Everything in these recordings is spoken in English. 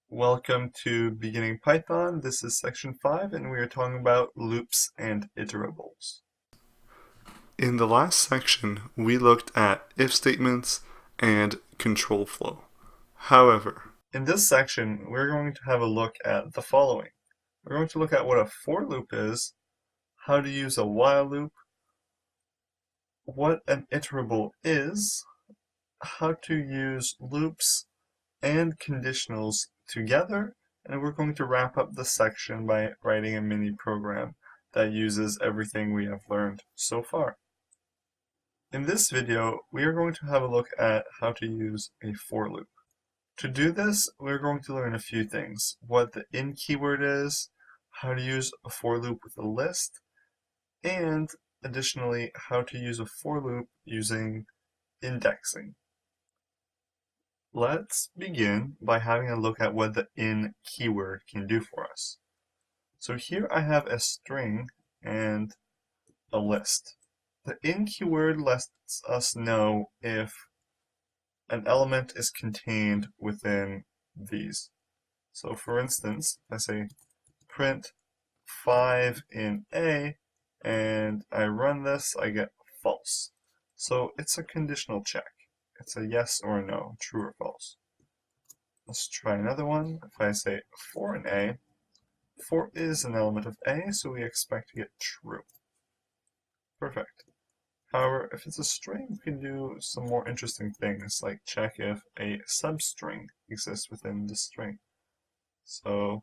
Welcome to Beginning Python. This is section 5 and we are talking about loops and iterables. In the last section, we looked at if statements and control flow. However, in this section, we're going to have a look at the following. We're going to look at what a for loop is, how to use a while loop, what an iterable is, how to use loops and conditionals together, and we're going to wrap up the section by writing a mini program that uses everything we have learned so far. In this video, we are going to have a look at how to use a for loop. To do this, we're going to learn a few things: what the in keyword is, how to use a for loop with a list, and additionally, how to use a for loop using indexing. Let's begin by having a look at what the in keyword can do for us. So here I have a string and a list. The in keyword lets us know if an element is contained within these. So for instance, I say print 5 in A, and I run this, I get false. So it's a conditional check. It's a yes or a no, true or false. Let's try another one. If I say 4 in A, 4 is an element of A, so we expect to get true. Perfect. However, if it's a string, we can do some more interesting things, like check if a substring exists within the string. So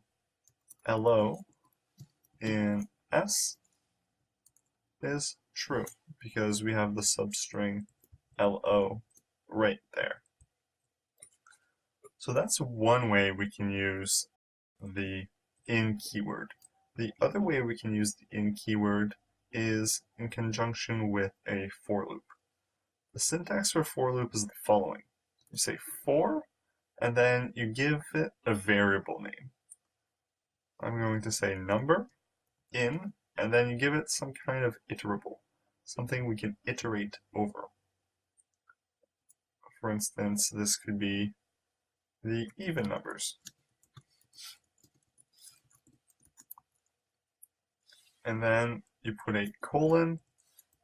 LO in S is true, because we have the substring LO right there. So that's one way we can use the in keyword. The other way we can use the in keyword is in conjunction with a for loop. The syntax for a for loop is the following. You say for, and then you give it a variable name. I'm going to say number in, and then you give it some kind of iterable, something we can iterate over. For instance, this could be the even numbers. And then you put a colon,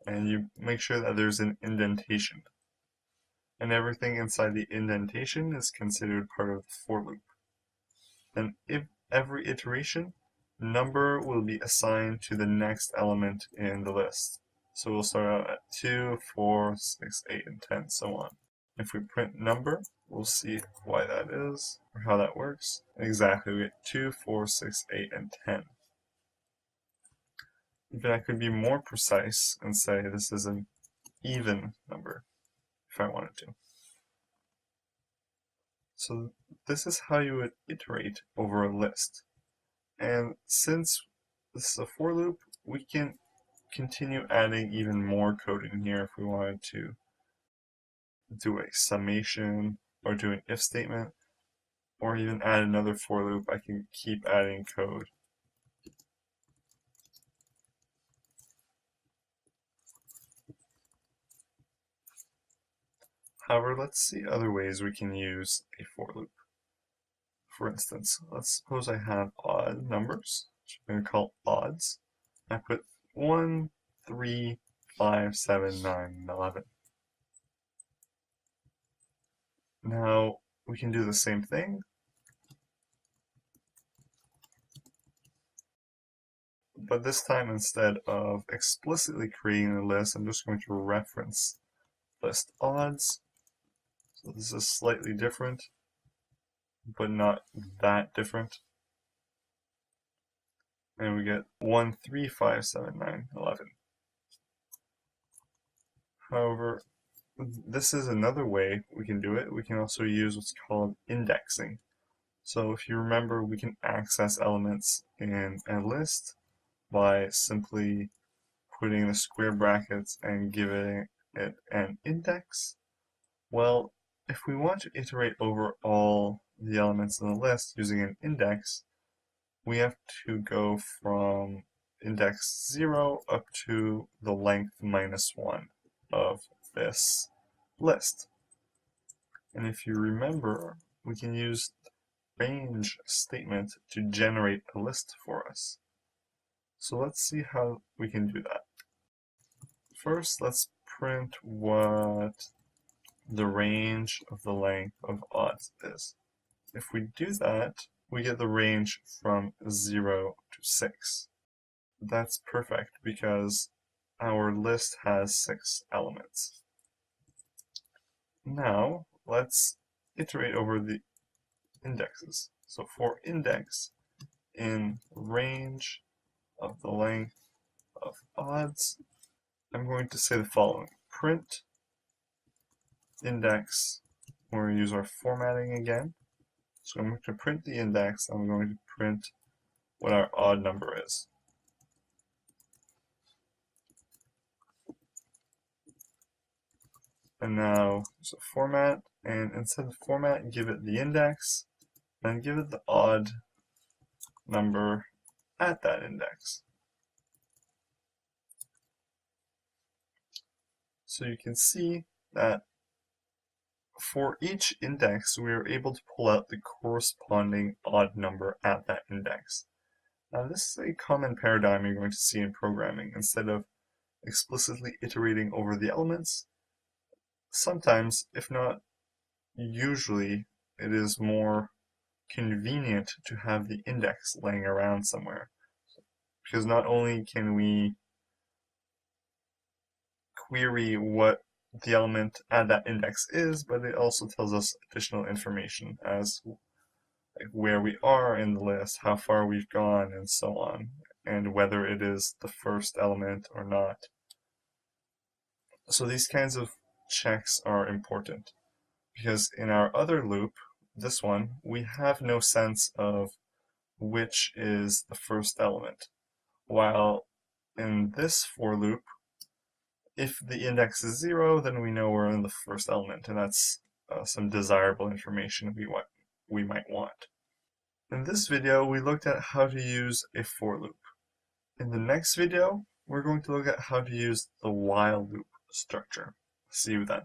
and you make sure that there's an indentation. And everything inside the indentation is considered part of the for loop. Then if every iteration, number will be assigned to the next element in the list. So we'll start out at 2, 4, 6, 8, and 10, so on. If we print number, we'll see why that is, or how that works. Exactly, we get 2, 4, 6, 8, and 10. Even I could be more precise and say this is an even number, if I wanted to. So this is how you would iterate over a list. And since this is a for loop, we can continue adding even more code in here if we wanted to do a summation or do an if statement, or even add another for loop. I can keep adding code. However, let's see other ways we can use a for loop. For instance, let's suppose I have odd numbers, which I'm going to call odds. I put 1, 3, 5, 7, 9, and 11. Now, we can do the same thing, but this time instead of explicitly creating a list, I'm just going to reference list odds. So this is slightly different, but not that different. And we get 1, 3, 5, 7, 9, 11. However, this is another way we can do it. We can also use what's called indexing. So if you remember, we can access elements in a list by simply putting the square brackets and giving it an index. Well, if we want to iterate over all the elements in the list using an index, we have to go from index 0 up to the length -1 of this list. And if you remember, we can use range statement to generate a list for us. So let's see how we can do that. First, let's print what the range of the length of odds is. If we do that, we get the range from 0 to 6. That's perfect because our list has 6 elements. Now, let's iterate over the indexes. So for index, in range of the length of odds, I'm going to say the following. Print index, we're going to use our formatting again. So I'm going to print the index, I'm going to print what our odd number is. And now, so format, and instead of format, give it the index, and give it the odd number at that index. So you can see that for each index, we are able to pull out the corresponding odd number at that index. Now this is a common paradigm you're going to see in programming. Instead of explicitly iterating over the elements, sometimes, if not usually, it is more convenient to have the index laying around somewhere. Because not only can we query what the element at that index is, but it also tells us additional information as like where we are in the list, how far we've gone, and so on, and whether it is the first element or not. So these kinds of checks are important because in our other loop, this one, we have no sense of which is the first element. While in this for loop, if the index is 0, then we know we're in the first element, and that's some desirable information we might want. In this video, we looked at how to use a for loop. In the next video, we're going to look at how to use the while loop structure. See you then.